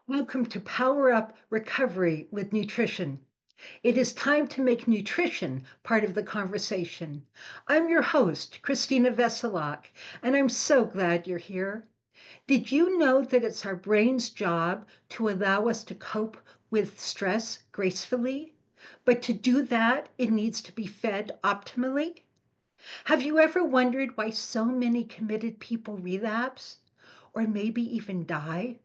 Welcome to Power Up Recovery with Nutrition. It is time to make nutrition part of the conversation. I'm your host, Christina Veselak, and I'm so glad you're here. Did you know that it's our brain's job to allow us to cope with stress gracefully? But to do that, it needs to be fed optimally. Have you ever wondered why so many committed people relapse or maybe even die?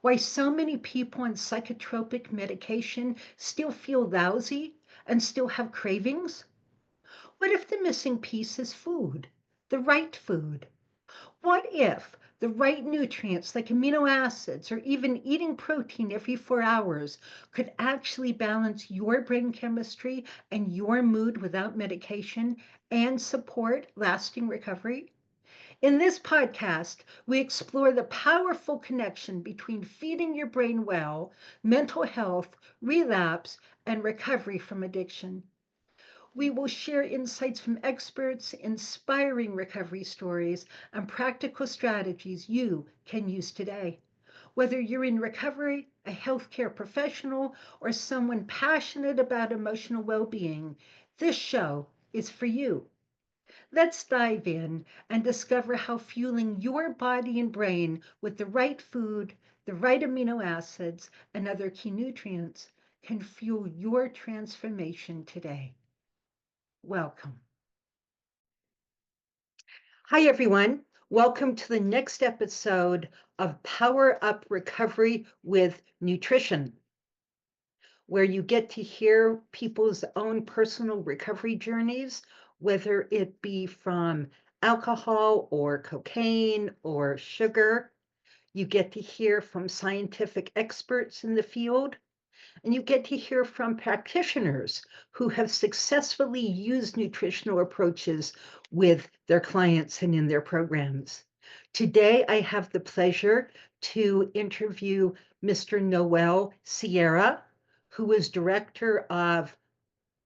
Why so many people on psychotropic medication still feel lousy and still have cravings? What if the missing piece is food, the right food? What if the right nutrients like amino acids or even eating protein every 4 hours could actually balance your brain chemistry and your mood without medication and support lasting recovery? In this podcast, we explore the powerful connection between feeding your brain well, mental health, relapse, and recovery from addiction. We will share insights from experts, inspiring recovery stories, and practical strategies you can use today. Whether you're in recovery, a healthcare professional, or someone passionate about emotional well being, this show is for you. Let's dive in and discover how fueling your body and brain with the right food, the right amino acids, and other key nutrients can fuel your transformation today. Welcome. Hi, everyone. Welcome to the next episode of Power Up Recovery with Nutrition, where you get to hear people's own personal recovery journeys, whether it be from alcohol or cocaine or sugar. You get to hear from scientific experts in the field, and you get to hear from practitioners who have successfully used nutritional approaches with their clients and in their programs. Today, I have the pleasure to interview Mr. Noel Sierra, who is director of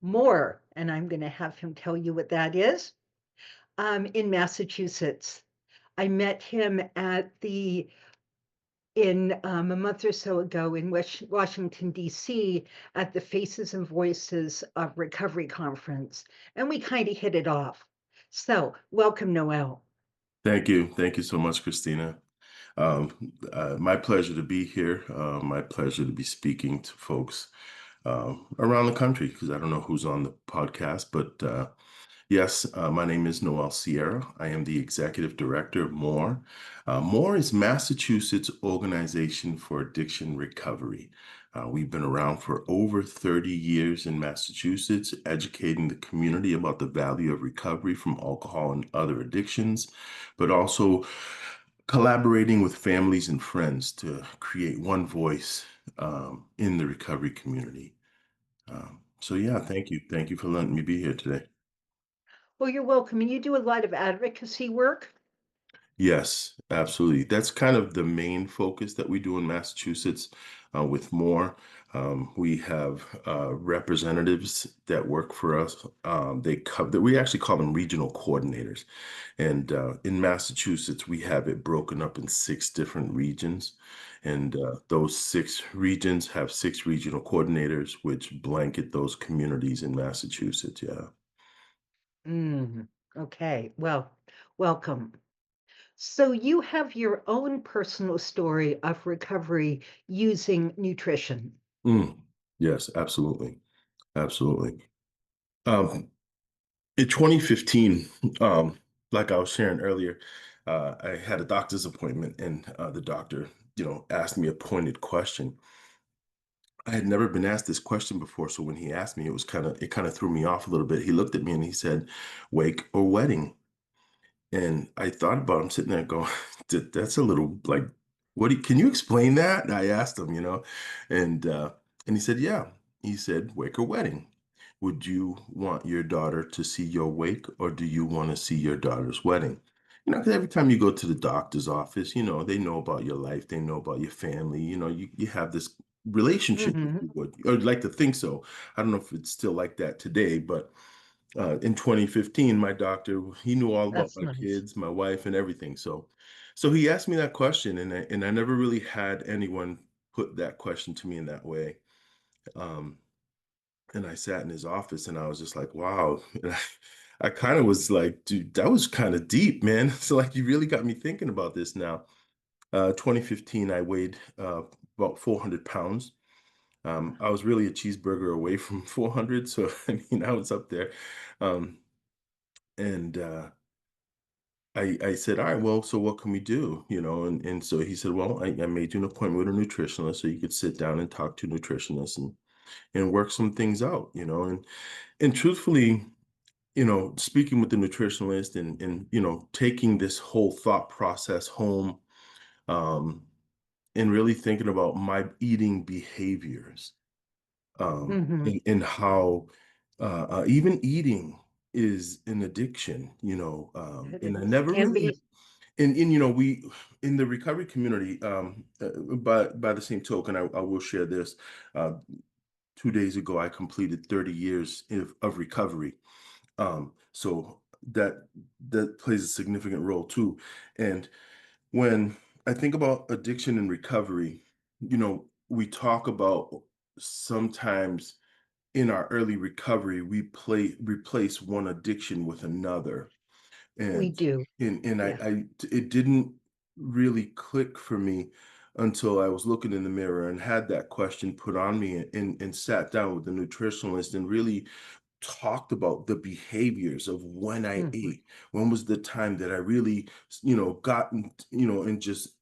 MOAR, and I'm going to have him tell you what that is, in Massachusetts. I met him at the in a month or so ago in Washington, D.C., at the Faces and Voices of Recovery Conference, and we kind of hit it off. So, welcome, Noel. Thank you. Thank you so much, Christina. My pleasure to be here. My pleasure to be speaking to folks around the country because I don't know who's on the podcast, but yes, my name is Noel Sierra. I am the executive director of MOAR. MOAR is Massachusetts Organization for Addiction Recovery. We've been around for over 30 years in Massachusetts, educating the community about the value of recovery from alcohol and other addictions, but also collaborating with families and friends to create one voice in the recovery community. So yeah, thank you. Thank you for letting me be here today. Well, you're welcome. And you do a lot of advocacy work. Yes, absolutely. That's kind of the main focus that we do in Massachusetts with MORE. We have representatives that work for us. They cover, we actually call them regional coordinators. And in Massachusetts, we have it broken up in 6 different regions. And those 6 regions have 6 regional coordinators, which blanket those communities in Massachusetts. Yeah. Okay, well, welcome. So, you have your own personal story of recovery using nutrition. Mm, yes, absolutely. Absolutely. Um, In 2015, like I was sharing earlier, I had a doctor's appointment, and the doctor, asked me a pointed question. I had never been asked this question before, so when he asked me, it kind of threw me off a little bit. He looked at me and he said, "Wake or wedding?" And I thought about him sitting there going, That's a little like, can you explain that?" And I asked him, and he said, "Yeah." He said, "Wake or wedding? Would you want your daughter to see your wake, or do you want to see your daughter's wedding?" Because every time you go to the doctor's office, they know about your life, they know about your family, you have this relationship, if Hmm. you would, or like to think so. I don't know if it's still like that today, but in 2015, my doctor, he knew all about That's my nice. kids, my wife, and everything. So he asked me that question, and I never really had anyone put that question to me in that way. Um, and I sat in his office and I was just like, wow. And I kind of was like, dude, that was kind of deep, man. So like, you really got me thinking about this now. 2015, I weighed about 400 pounds. I was really a cheeseburger away from 400. So, I mean, I was up there. Um, and I said, all right, well, so what can we do? And so he said, well, I made you an appointment with a nutritionist so you could sit down and talk to a nutritionist and work some things out, and truthfully, speaking with the nutritionist and taking this whole thought process home, um, and really thinking about my eating behaviors, Hmm. and how even eating is an addiction, It and I is. never Can really, be. and we in the recovery community, by the same token, I will share this. Uh, 2 days ago, I completed 30 years of recovery. So that plays a significant role too. And when I think about addiction and recovery, we talk about sometimes in our early recovery, we replace one addiction with another. We And do. and Yes. it didn't really click for me until I was looking in the mirror and had that question put on me and sat down with the nutritionist and really talked about the behaviors of when I Hmm. ate. When was the time that I really, got, and just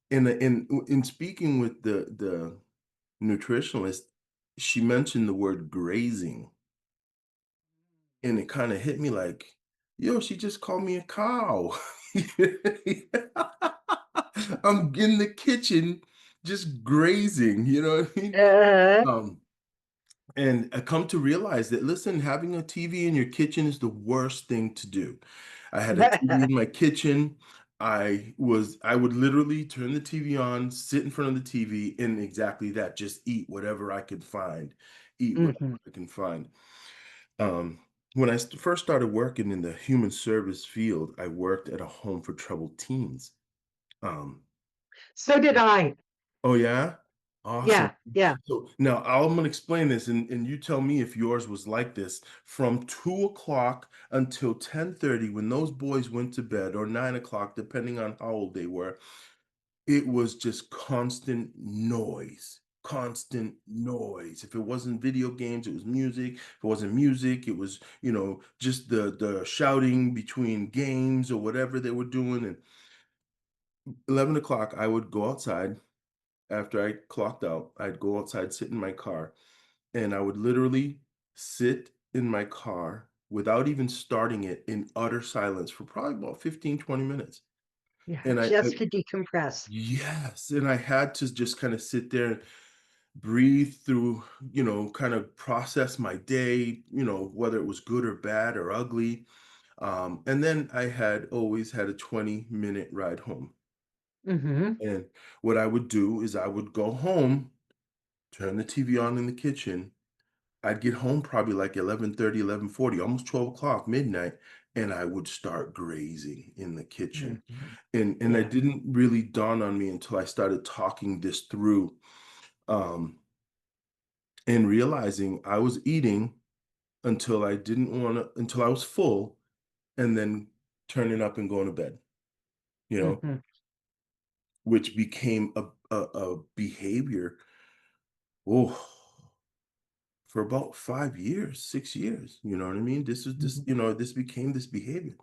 in speaking with the nutritionist, she mentioned the word grazing, and it kind of hit me like, yo, she just called me a cow. I'm in the kitchen just grazing, you know what I mean? Uh, Um, And I come to realize that, listen, having a TV in your kitchen is the worst thing to do. I had a TV in my kitchen. I would literally turn the TV on, sit in front of the TV, and exactly that, just eat whatever I could find, eat whatever hmm. I can find. Um, when I first started working in the human service field, I worked at a home for troubled teens. Um, So did I. Oh, yeah? Awesome. Yeah. Yeah. So now I'm gonna explain this, and you tell me if yours was like this. From 2 o'clock until 10:30, when those boys went to bed, or 9 o'clock, depending on how old they were, it was just constant noise. Constant noise. If it wasn't video games, it was music. If it wasn't music, it was, just the shouting between games or whatever they were doing. And 11 o'clock, I would go outside. After I clocked out, I'd go outside, sit in my car, and I would literally sit in my car without even starting it in utter silence for probably about 15, 20 minutes. Yeah. And Just to decompress. yes, and I had to just kind of sit there and breathe through, kind of process my day, whether it was good or bad or ugly. And then I had always had a 20-minute ride home. Hmm. And what I would do is I would go home, turn the TV on in the kitchen. I'd get home probably like 11:30, 11:40, almost 12 o'clock, midnight, and I would start grazing in the kitchen. Hmm. And it Yeah. didn't really dawn on me until I started talking this through, um, and realizing I was eating until I didn't wanna until I was full, and then turning up and going to bed, you know, Hmm. which became a behavior, oh, for about 5 years, 6 years, you know what I mean? This became this behavior.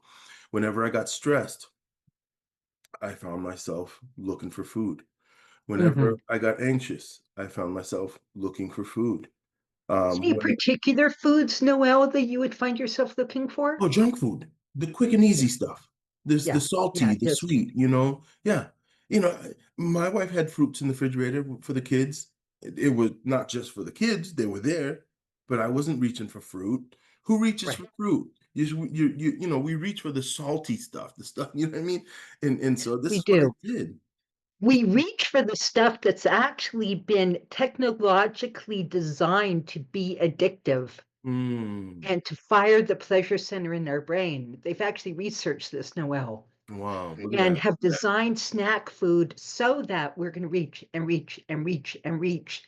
Whenever I got stressed, I found myself looking for food. Hmm. Whenever I got anxious, I found myself looking for food. Any When particular foods, Noel, that you would find yourself looking for? Oh, junk food, the quick and Yeah. easy stuff. There's the Yeah. Yeah. salty, the Just. sweet, Yeah. My wife had fruits in the refrigerator for the kids. It was not just for the kids, they were there, but I wasn't reaching for fruit. Who reaches Right. for fruit? We reach for the salty stuff, the stuff, you know what I mean? And so this We is what I do. did. We reach for the stuff that's actually been technologically designed to be addictive Mm. and to fire the pleasure center in our brain. They've actually researched this, Noel. Wow, look at and that. have designed snack food so that we're going to reach and reach and reach and reach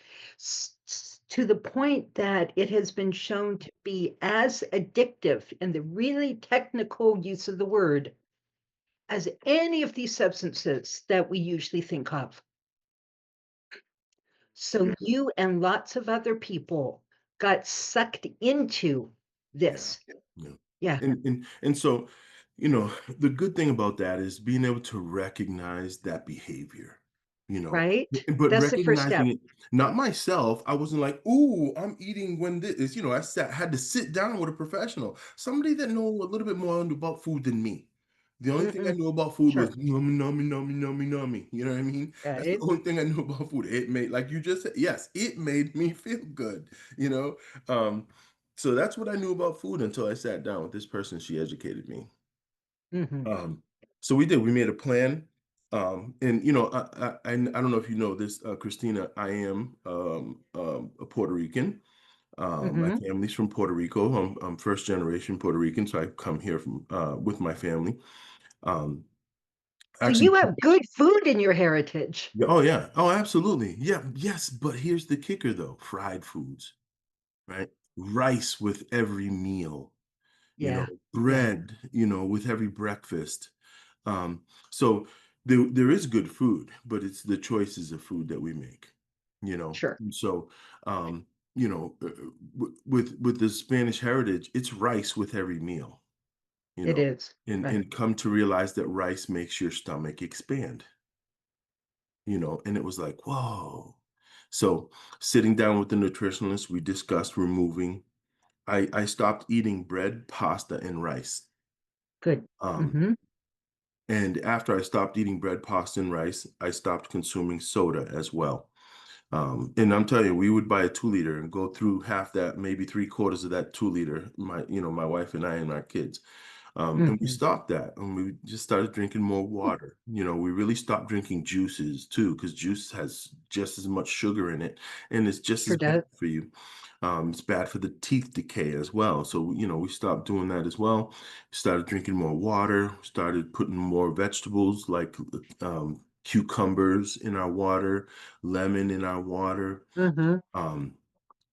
to the point that it has been shown to be as addictive in the really technical use of the word as any of these substances that we usually think of. So you and lots of other people got sucked into Yeah. this. Yeah. Yeah, And so, the good thing about that is being able to recognize that behavior, you know, right? but That's the first step. recognizing it, not myself. I wasn't like, "Ooh, I'm eating when this is," had to sit down with a professional, somebody that know a little bit more about food than me. The only thing I Mm-mm. knew about food was Sure. nummy, nummy, nummy, nummy, nummy. You know what I mean? That's the Right. only thing I knew about food. It made, like you just said, yes, it made me feel good, you know? Um, so that's what I knew about food until I sat down with this person. She educated me. Hmm. Um, so we did. We made a plan. And I don't know if you know this, Christina. I am a Puerto Rican. My Hmm. family's from Puerto Rico. I'm first generation Puerto Rican, so I come here from with my family. Um, So actually, you have good food in your heritage. yeah, oh yeah, oh absolutely, yeah, yes. But here's the kicker, though: fried foods, right? Rice with every meal. Yeah. Yeah. Bread, with every breakfast. Um, so there is good food, but it's the choices of food that we make, Sure. And so, with the Spanish heritage, it's rice with every meal, you It know, is. Right. and come to realize that rice makes your stomach expand, and it was like, whoa. So sitting down with the nutritionist, we discussed removing. I stopped eating bread, pasta, and rice. Good. Um, Hmm. and after I stopped eating bread, pasta, and rice, I stopped consuming soda as well. And I'm telling you, we would buy a 2 liter and go through half that, maybe three-quarters of that 2 liter, my wife and I and our kids. And we Hmm. stopped that and we just started drinking more water. We really stopped drinking juices too, because juice has just as much sugar in it and it's just as Sure bad does. for you. It's bad for the teeth decay as well. So, we stopped doing that as well. Started drinking more water, started putting more vegetables like cucumbers in our water, lemon in our water. Hmm. Um,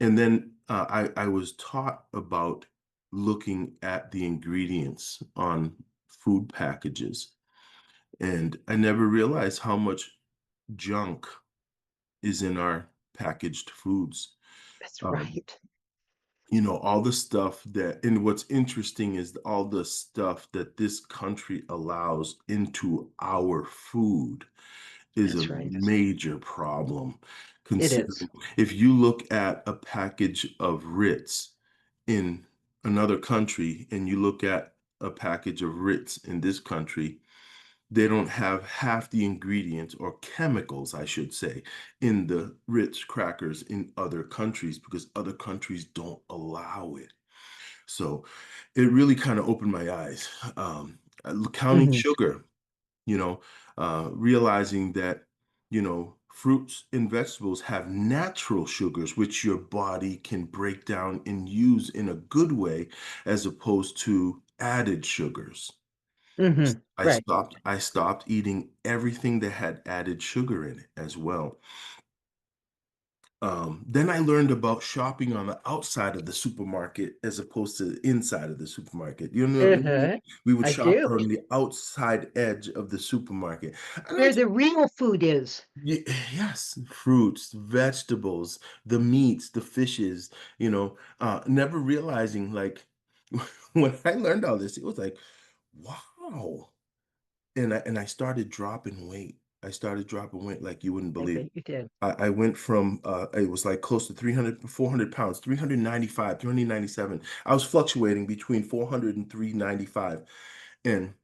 and then I was taught about looking at the ingredients on food packages. And I never realized how much junk is in our packaged foods. That's Um, right. all the stuff that, and what's interesting is all the stuff that this country allows into our food is a That's right. major problem. It is. Considering if you look at a package of Ritz in another country and you look at a package of Ritz in this country, they don't have half the ingredients or chemicals, I should say, in the Ritz crackers in other countries because other countries don't allow it. So it really kind of opened my eyes. Counting Hmm. sugar, realizing that, fruits and vegetables have natural sugars, which your body can break down and use in a good way, as opposed to added sugars. Hmm. Right. I stopped eating everything that had added sugar in it as well. Then I learned about shopping on the outside of the supermarket as opposed to the inside of the supermarket. Uh-huh. We would I shop do. on the outside edge of the supermarket. And I Where the real food is. Yes, fruits, vegetables, the meats, the fishes, never realizing like when I learned all this, it was like, wow. And I started dropping weight. I started dropping weight like you wouldn't I believe. bet you did. I went from it was like close to 300, 400 pounds, 395, 397. I was fluctuating between 400 and 395. And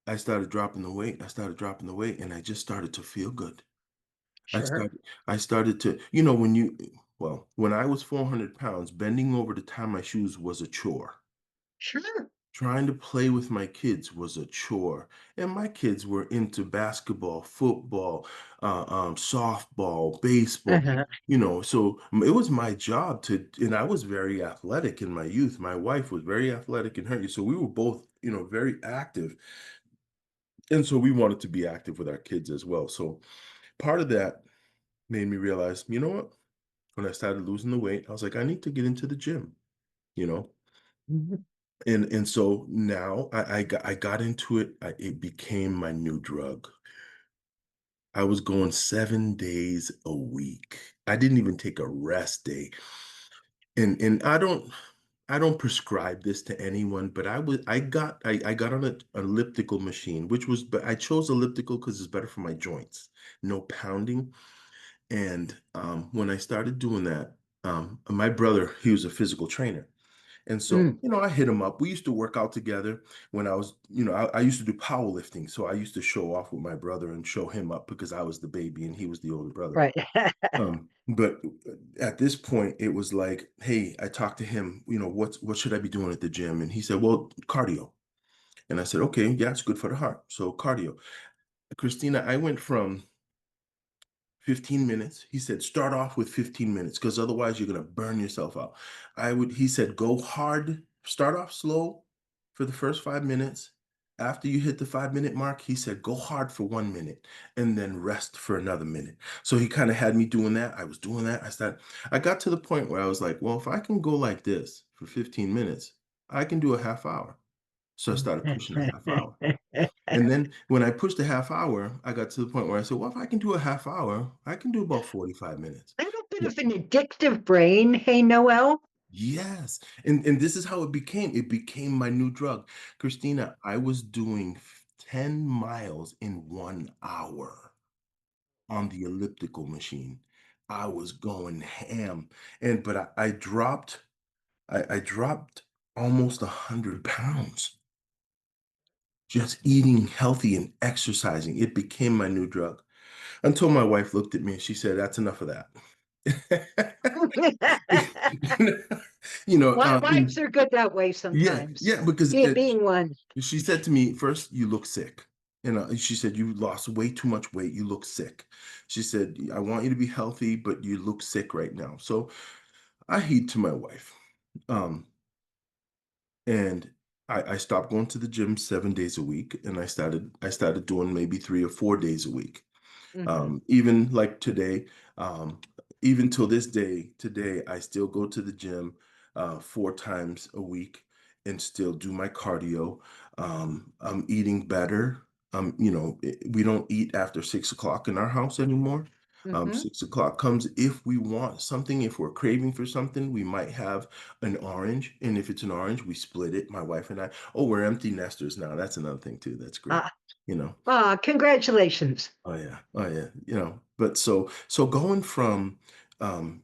I started dropping the weight. I started dropping the weight and I just started to feel good. I Sure. started I started to, when I was 400 pounds, bending over to tie my shoes was a chore. Sure. Trying to play with my kids was a chore. And my kids were into basketball, football, softball, baseball, Uh-huh. so it was my job and I was very athletic in my youth. My wife was very athletic in her youth. So we were both, very active. And so we wanted to be active with our kids as well. So part of that made me realize, you know what? When I started losing the weight, I was like, I need to get into the gym, you know? Mhm. And so now I got into it. It became my new drug. I was going 7 days a week. I didn't even take a rest day. And I don't prescribe this to anyone, but I got on an elliptical machine, which was but I chose elliptical because it's better for my joints. No pounding. And when I started doing that, my brother, he was a physical trainer. And so, Mm, I hit him up. We used to work out together when I was, I used to do powerlifting. So I used to show off with my brother and show him up because I was the baby and he was the older brother. right. But at this point, it was like, hey, I talked to him, what should I be doing at the gym? And he said, well, cardio. And I said, okay, yeah, it's good for the heart. So cardio. Christina, I went from 15 minutes. He said, start off with 15 minutes because otherwise you're going to burn yourself out. He said, go hard, start off slow for the first 5 minutes. After you hit the 5 minute mark, he said, go hard for 1 minute and then rest for another minute. So he kind of had me doing that. I was doing that. I got to the point where I was like, well, if I can go like this for 15 minutes, I can do a half hour. So I started pushing a half hour. And then when I pushed a half hour, I got to the point where I said, well, if I can do a half hour, I can do about 45 minutes. A little bit Yeah. of an addictive brain. Hey, Noel. Yes. And this is how it became. It became my new drug. Christina, I was doing 10 miles in 1 hour on the elliptical machine. I was going ham. But I dropped almost 100 pounds just eating healthy and exercising. It became my new drug. Until my wife looked at me and she said, "That's enough of that." Wives are good that way Yeah, sometimes. yeah, because Being one. she said to me, "First, you look sick." She said, "You lost way too much weight. You look sick." She said, "I want you to be healthy, but you look sick right now." So I heed to my wife. Um, and I stopped going to the gym 7 days a week, and I started doing maybe 3 or 4 days a week. Hmm. Even like today, even till this day, today, I still go to the gym 4 times a week and still do my cardio. I'm eating better. We don't eat after 6 o'clock in our house anymore. Hmm. 6 o'clock comes if we want something, if we're craving for something, we might have an orange. And if it's an orange, we split it, my wife and I. Oh, we're empty nesters now. That's another thing too. That's great. Ah, You know. congratulations. Oh yeah. Oh yeah. But so going from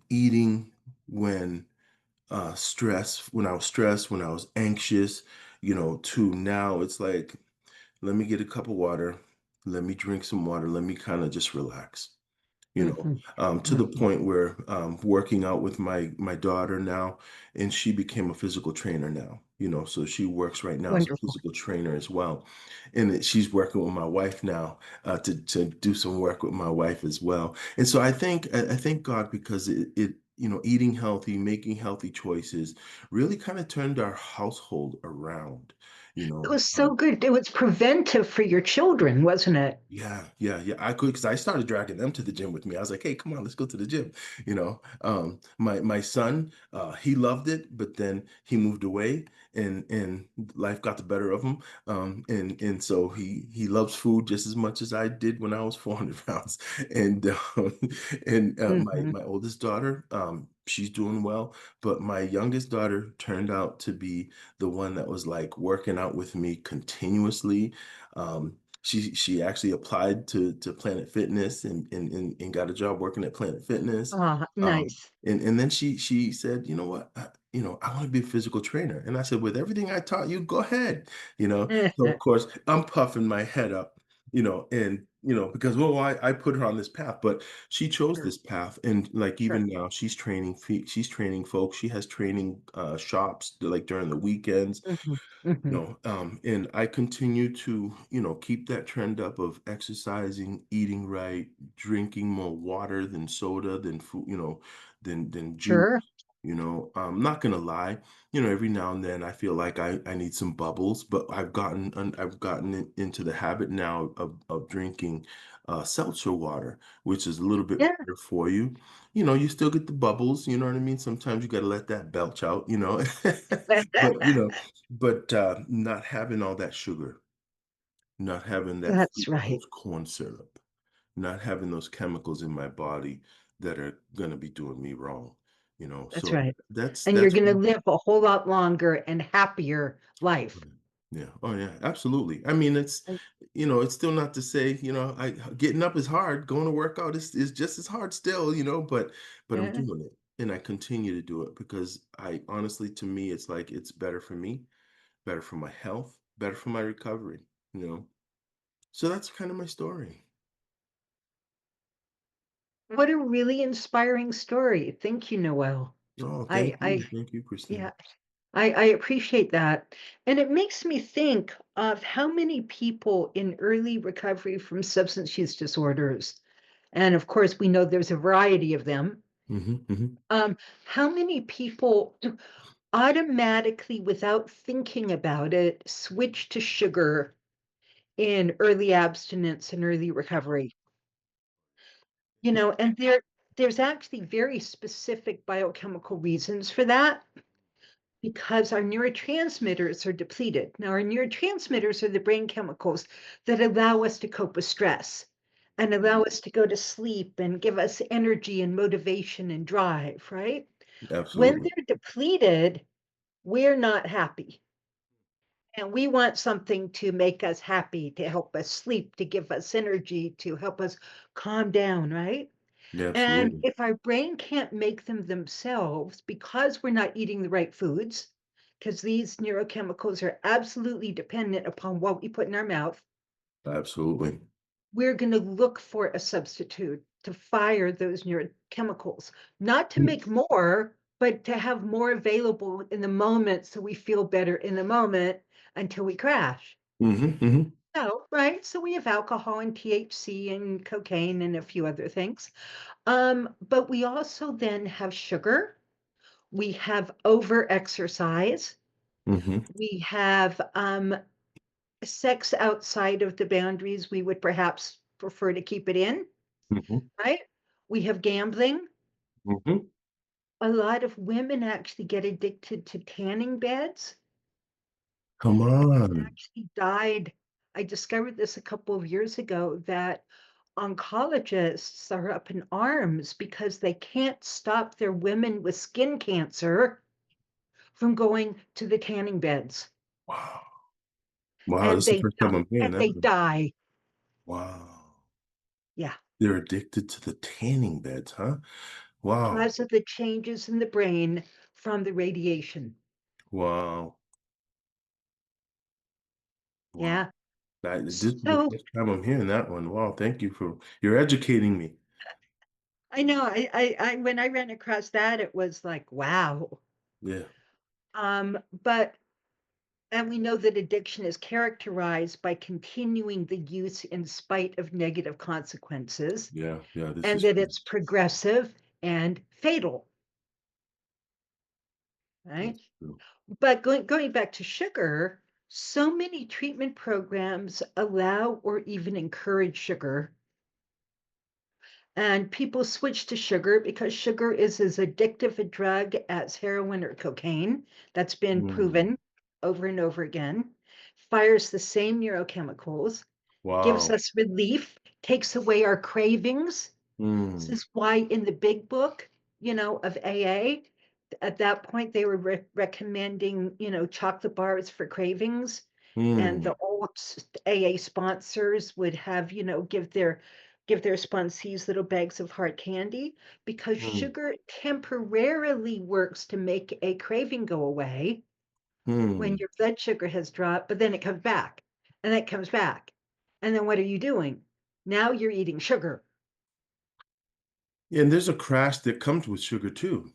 eating when when I was stressed, when I was anxious, to now it's like, let me get a cup of water, let me drink some water, let me kind of just relax Hmm. to the Hmm. point where working out with my daughter now, and she became a physical trainer now. So she works right now as a Wonderful. physical trainer as well, and she's working with my wife now to do some work with my wife as well. And so I thank God because it eating healthy, making healthy choices really kind of turned our household around. You It know, was so good. It was preventive for your children, wasn't it? yeah, yeah, yeah. I could because I started dragging them to the gym with me. I was like, "Hey, come on, let's go to the gym." My son, he loved it, but then he moved away, and life got the better of him. And so he loves food just as much as I did when I was 400 pounds. And my Hmm. my oldest daughter, she's doing well, but my youngest daughter turned out to be the one that was like working out with me continuously. She actually applied to Planet Fitness and got a job working at Planet Fitness. Ah, Um, nice. and then she said, you know what, I want to be a physical trainer. And I said, with everything I taught you, go ahead. So of course I'm puffing my head up, and because well, I put her on this path, but she chose Sure, this path, and like even sure. now she's training folks. She has training shops like during the weekends. Hmm. Hmm. And I continue to, keep that trend up of exercising, eating right, drinking more water than soda, than food, than juice. Sure. I'm not gonna lie, every now and then I feel like I need some bubbles, but I've gotten into the habit now of drinking seltzer water, which is a little bit Yeah. better for you. You still get the bubbles, you know what I mean? Sometimes you gotta let that belch out, but not having all that sugar, not having that That's right. fructose corn syrup, not having those chemicals in my body that are gonna be doing me wrong, That's so right. that's And you're that's gonna live a whole lot longer and happier life. Mhm. Yeah. Oh, yeah, absolutely. I mean, And it's still not to say, I getting up is hard, going to work out is just as hard still, but I'm yeah, doing it and I continue to do it because I honestly, to me, it's like it's better for me, better for my health, better for my recovery, you know. So that's kind of my story. what a really inspiring story. Thank you, Noel. Oh, I thank I you. Thank you, Christina. yeah, I appreciate that. And it makes me think of how many people in early recovery from substance use disorders, and of course, we know there's a variety of them. Hmm. Hmm. Um, how many people automatically, without thinking about it, switch to sugar in early abstinence and early recovery? And there's actually very specific biochemical reasons for that because our neurotransmitters are depleted. Now, our neurotransmitters are the brain chemicals that allow us to cope with stress and allow us to go to sleep and give us energy and motivation and drive, right? When Absolutely. they're depleted, we're not happy. And we want something to make us happy, to help us sleep, to give us energy, to help us calm down, right? Yeah, And absolutely. if our brain can't make them themselves because we're not eating the right foods, because these neurochemicals are absolutely dependent upon what we put in our mouth, Absolutely. we're going to look for a substitute to fire those neurochemicals, not to make more, but to have more available in the moment so we feel better in the moment until we crash. Hmm. Hmm. So, right? So we have alcohol and THC and cocaine and a few other things. But we also then have sugar. We have over exercise. Hmm. We have sex outside of the boundaries we would perhaps prefer to keep it in, Hmm. right? We have gambling. Hmm. A lot of women actually get addicted to tanning beds. Come on. Actually died. I discovered this a couple of years ago that oncologists are up in arms because they can't stop their women with skin cancer from going to the tanning beds, Wow. Wow, and this is the first time I'm hearing that they one. die. Wow. Yeah, They're addicted to the tanning beds, huh? Wow. because of the changes in the brain from the radiation. Wow. Wow. Yeah. This is the So first time I'm hearing that one. Wow, thank you for you're educating me. I know when I ran across that, it was like, wow. Yeah. But and we know that addiction is characterized by continuing the use in spite of negative consequences, Yeah. Yeah. This and is that true. it's progressive and fatal, right? That's true. But going back to sugar, so many treatment programs allow or even encourage sugar. And people switch to sugar because sugar is as addictive a drug as heroin or cocaine. That's been Mm. proven over and over again. Fires the same neurochemicals, gives Wow. us relief, takes away our cravings. This Mm. is why in the big book, of AA, at that point they were recommending, chocolate bars for cravings, and Mm. the old AA sponsors would have, give their sponsees little bags of hard candy because Mm. sugar temporarily works to make a craving go away when Mm. your blood sugar has dropped, but then it comes back and it comes back. And then what are you doing? Now you're eating sugar. Yeah, and there's a crash that comes with sugar too.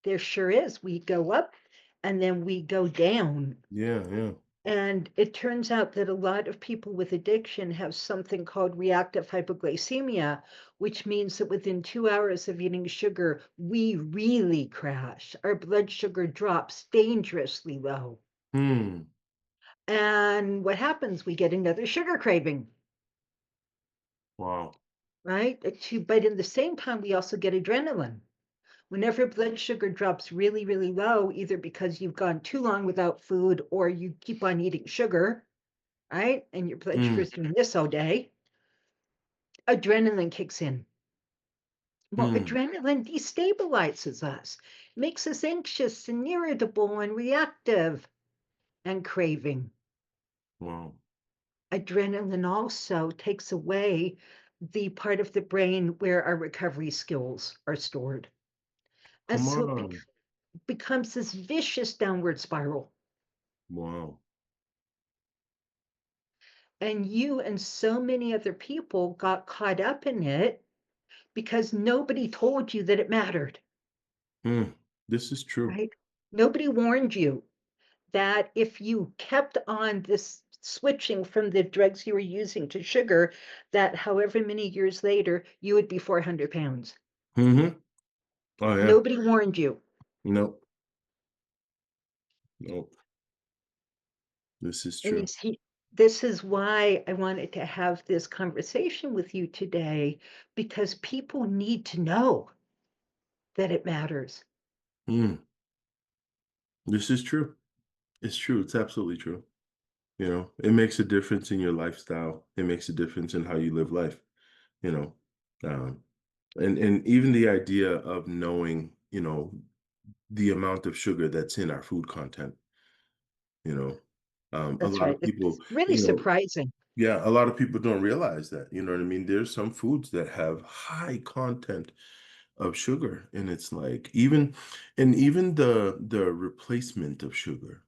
There sure is. We go up and then we go down. Yeah, yeah. And it turns out that a lot of people with addiction have something called reactive hypoglycemia, which means that within 2 hours of eating sugar, we really crash. Our blood sugar drops dangerously low. Hmm. And what happens? We get another sugar craving, Wow. right? But in the same time, we also get adrenaline. Whenever blood sugar drops really, really low, either because you've gone too long without food or you keep on eating sugar, right? And your blood sugar Hmm. is doing this all day, adrenaline kicks in. Well, Hmm. adrenaline destabilizes us, makes us anxious and irritable and reactive and craving. Wow. Adrenaline also takes away the part of the brain where our recovery skills are stored. And Come so on. becomes this vicious downward spiral. Wow. And you and so many other people got caught up in it because nobody told you that it mattered, Hmm. This is true. right? Nobody warned you that if you kept on this switching from the drugs you were using to sugar, that however many years later, you would be 400 pounds. Hmm. Oh yeah. Nobody warned you. Nope. Nope. This is And you true. see, this is why I wanted to have this conversation with you today, because people need to know that it matters. Hmm. This is true. It's true. It's absolutely true. You know, it makes a difference in your lifestyle. It makes a difference in how you live life, you know. Um, and even the idea of knowing, the amount of sugar that's in our food content, you know. A That's lot right. of It's people, really you know, surprising. yeah, a lot of people don't realize that, you know what I mean? There's some foods that have high content of sugar, and it's like even the replacement of sugar,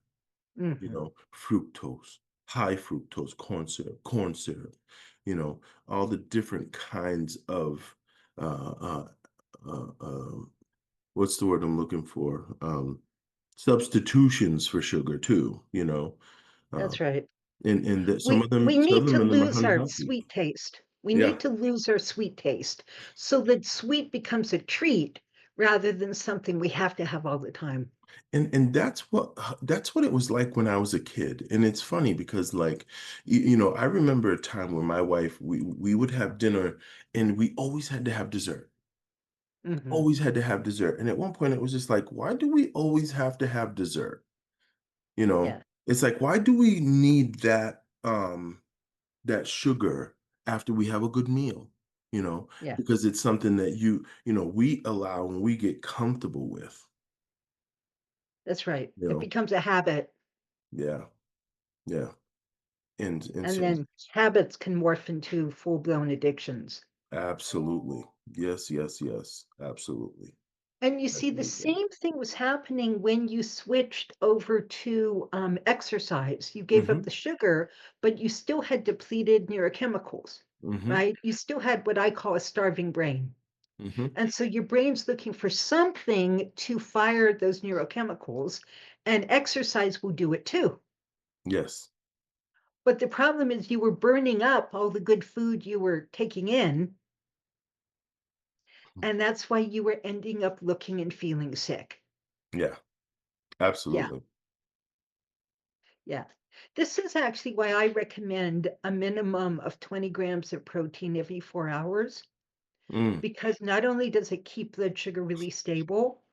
Mhm. fructose, high fructose corn syrup, all the different kinds of uh, uh, um, what's the word I'm looking for? Substitutions for sugar too, uh, That's right. and that We some need of to them are lose our unhealthy. sweet taste. We Yeah, need to lose our sweet taste so that sweet becomes a treat rather than something we have to have all the time. and that's what it was like when I was a kid. And it's funny because like I remember a time when my wife we would have dinner and we always had to have dessert. Mhm. Always had to have dessert. And at one point it was just like, why do we always have to have dessert? You know, Yeah, it's like, why do we need that sugar after we have a good meal? yeah, Because it's something that we allow and we get comfortable with, that's right. you It know. becomes a habit, Yeah, yeah. And and so then habits can morph into full-blown addictions. absolutely. Yes, yes, yes. Absolutely. And you see, the Absolutely. same thing was happening when you switched over to exercise. You gave up Mhm. the sugar, but you still had depleted neurochemicals, Mhm. right? You still had what I call a starving brain. Mhm. And so your brain's looking for something to fire those neurochemicals, and exercise will do it too. Yes. But the problem is you were burning up all the good food you were taking in, and that's why you were ending up looking and feeling sick. Yeah. Yeah, Absolutely. yeah. This is actually why I recommend a minimum of 20 grams of protein every 4 hours, Mm. because not only does it keep blood sugar really stable,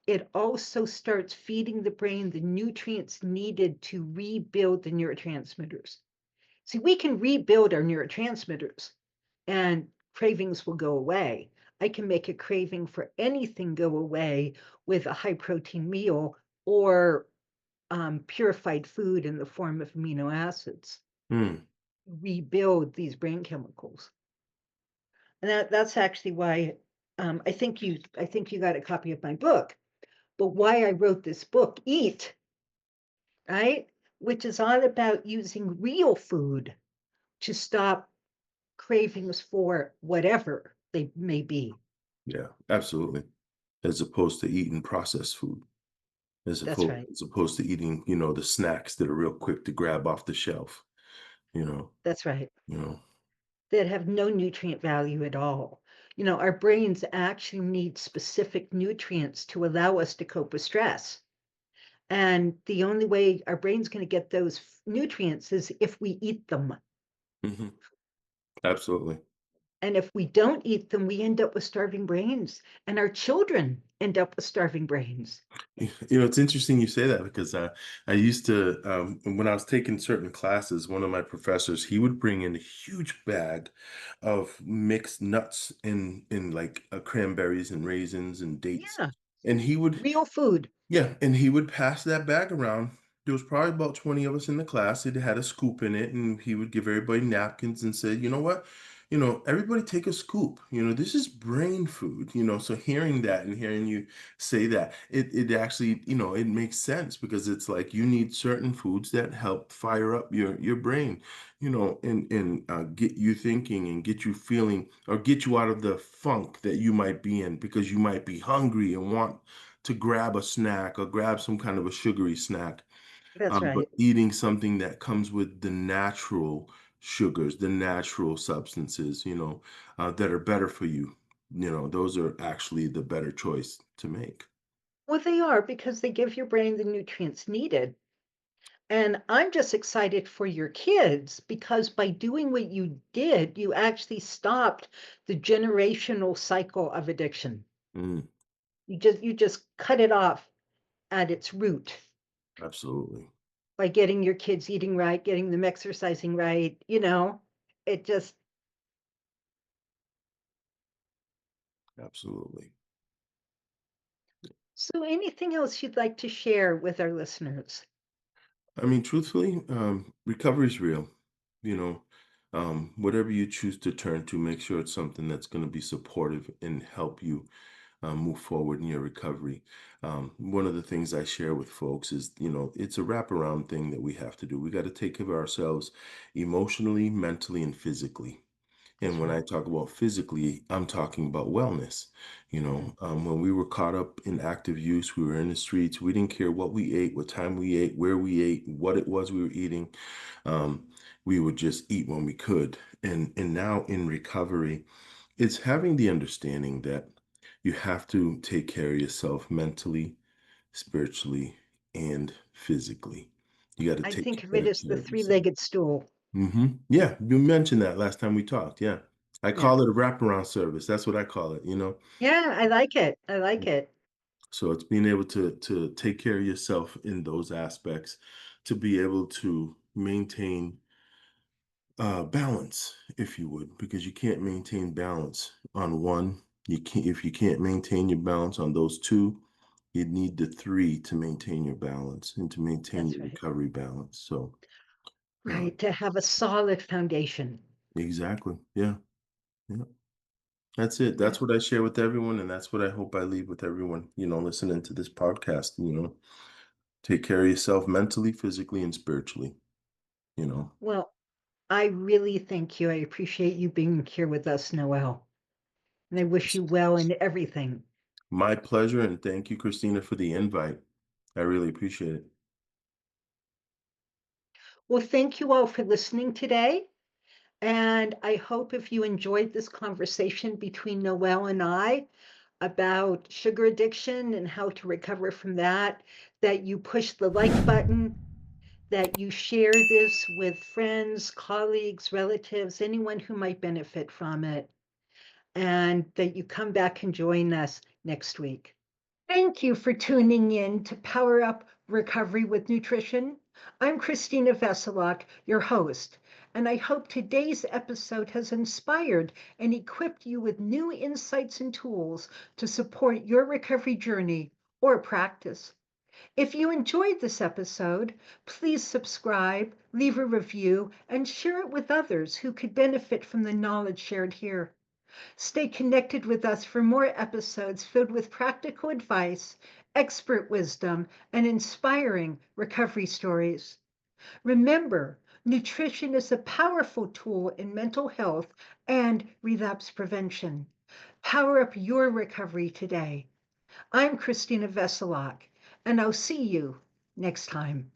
it also starts feeding the brain the nutrients needed to rebuild the neurotransmitters. See, we can rebuild our neurotransmitters and cravings will go away. I can make a craving for anything go away with a high protein meal or purified food in the form of amino acids. Mm. Rebuild these brain chemicals, and that's actually why I think you got a copy of my book. But why I wrote this book, Eat, right? Which is all about using real food to stop cravings for whatever they may be. Yeah, absolutely. As opposed to eating processed food. That's right. as opposed to eating, the snacks that are real quick to grab off the shelf, you know, That's right. you know. That have no nutrient value at all. Our brains actually need specific nutrients to allow us to cope with stress. And the only way our brain's going to get those nutrients is if we eat them. Hmm. Absolutely. And if we don't eat them, we end up with starving brains, and our children end up with starving brains. It's interesting you say that because I used to, when I was taking certain classes, one of my professors, he would bring in a huge bag of mixed nuts in like cranberries and raisins and dates. Yeah, And he would real food. Yeah, and he would pass that bag around. There was probably about 20 of us in the class. It had a scoop in it, and he would give everybody napkins and said, you know what? Everybody take a scoop. This is brain food. So hearing that and hearing you say that, it actually, it makes sense because it's like you need certain foods that help fire up your brain, and get you thinking and get you feeling or get you out of the funk that you might be in because you might be hungry and want to grab a snack or grab some kind of a sugary snack, That's but right. eating something that comes with the natural sugars, the natural substances, that are better for you. Those are actually the better choice to make. Well, they are because they give your brain the nutrients needed. And I'm just excited for your kids because by doing what you did, you actually stopped the generational cycle of addiction. Mm, You just cut it off at its root absolutely. by getting your kids eating right, getting them exercising right, it just Absolutely. so anything else you'd like to share with our listeners? I mean, truthfully, recovery is real. You know, whatever you choose to turn to, make sure it's something that's going to be supportive and help you move forward in your recovery. One of the things I share with folks is, it's a wraparound thing that we have to do. We got to take care of ourselves emotionally, mentally, and physically. And That's when I right. talk about physically, I'm talking about wellness. When we were caught up in active use, we were in the streets. We didn't care what we ate, what time we ate, where we ate, what it was we were eating. Um, we would just eat when we could. And now in recovery, it's having the understanding that you have to take care of yourself mentally, spiritually, and physically. You got to I take think of it better as the care of yourself. three-legged stool. Yeah, you mentioned that last time we talked. Yeah. I Yeah. call it a wraparound service. That's what I call it. Yeah, I like it. I like it. So it's being able to take care of yourself in those aspects, to be able to maintain balance, if you would, because you can't maintain balance on one. You can't if you can't maintain your balance on those two, you need the three to maintain your balance and to maintain That's your right. recovery balance. So, uh, Right, to have a solid foundation. exactly. Yeah. Yeah. That's it. Yeah. That's what I share with everyone, and that's what I hope I leave with everyone, listening to this podcast. Take care of yourself mentally, physically, and spiritually, you know. Well, I really thank you. I appreciate you being here with us, Noel. And I wish It's you well in everything. my pleasure, and thank you, Christina, for the invite. I really appreciate it. Well, thank you all for listening today. And I hope if you enjoyed this conversation between Noel and I about sugar addiction and how to recover from that you push the like button, that you share this with friends, colleagues, relatives, anyone who might benefit from it, and that you come back and join us next week. Thank you for tuning in to Power Up Recovery with Nutrition. I'm Christina Veselak, your host, and I hope today's episode has inspired and equipped you with new insights and tools to support your recovery journey or practice. If you enjoyed this episode, please subscribe, leave a review, and share it with others who could benefit from the knowledge shared here. Stay connected with us for more episodes filled with practical advice, expert wisdom, and inspiring recovery stories. Remember, nutrition is a powerful tool in mental health and relapse prevention. Power up your recovery today. I'm Christina Veselak, and I'll see you next time.